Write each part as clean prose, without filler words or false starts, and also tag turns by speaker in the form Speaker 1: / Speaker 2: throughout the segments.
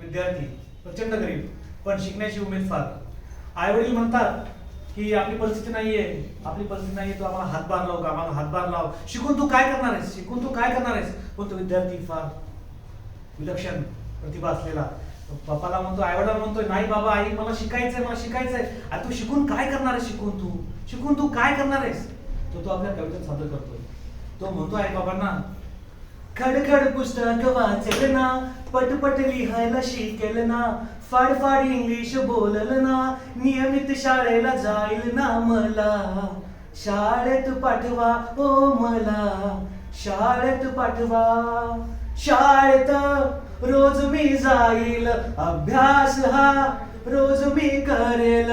Speaker 1: विद्यार्थी प्रचंड गरीब, पण शिकण्याची उमेद फार. आई वडील म्हणतात की आपली परिस्थिती नाहीये, तू आम्हाला हातभार लाव, आम्हाला हातभार लाव, शिकून तू काय करणार आहेस. पण तो विद्यार्थी फार विलक्षण प्रतिभा असलेला बापाला म्हणतो, आई वडिलांना म्हणतोय, नाही बाबा आई मला शिकायचंय. तू शिकून काय करणार आहेस, शिकून तू काय करणार आहेस. तो आपल्या कवितेत सादर करतोय. तो म्हणतो आई बाबांना, खडखड पुस्तक वाचेल ना, पटपट लिहायला शिकेल ना, फाडफाड इंग्लिश बोलल ना, नियमित शाळेला जाईल ना, मला शाळेत पाठवा ओ मला शाळेत पाठवा. शाळेत रोज मी जाईल, अभ्यास हा रोज मी करेल,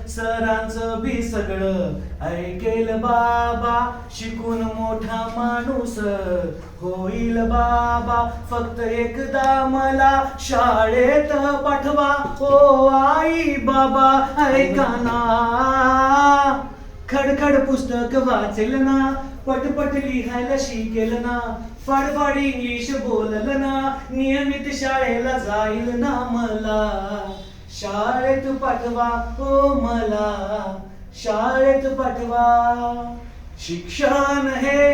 Speaker 1: सरांचं बी सगळं ऐकेल बाबा, शिकून मोठा माणूस होईल बाबा, फक्त एकदा मला शाळेत पाठवा ओ आई बाबा ऐका ना. खडखड पुस्तक वाचेल ना, पटपट लिहायला शिकेल ना, फाडफाड इंग्लिश बोलल ना, नियमित शाळेला जाईल ना, मला शाळेत पाठवा ओ मला शाळेत पाठवा. शिक्षण हे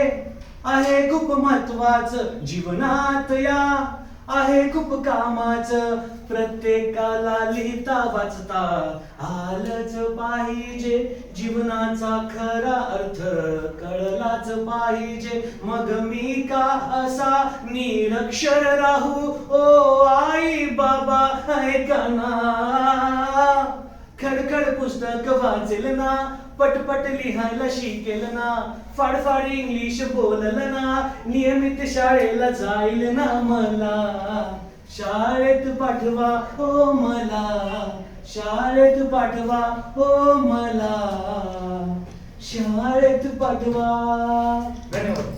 Speaker 1: आहे खूप महत्वाचं जीवनात, या आहे खूप कामाचं, प्रत्येकाला लिहिता वाचता आलंच पाहिजे, जीवनाचा खरा अर्थ कळलाच पाहिजे, मग मी का असा निरक्षर राहू ओ आई बाबा ऐका ना. खडखड पुस्तक वाचेल ना, पटपट लिहायला शिकेल ना, फाडफाड इंग्लिश बोलल ना, नियमित शाळेला जाईल ना, मला शाळेत पाठवा ओ मला शाळेत पाठवा ओ मला शाळेत पाठवा. धन्यवाद.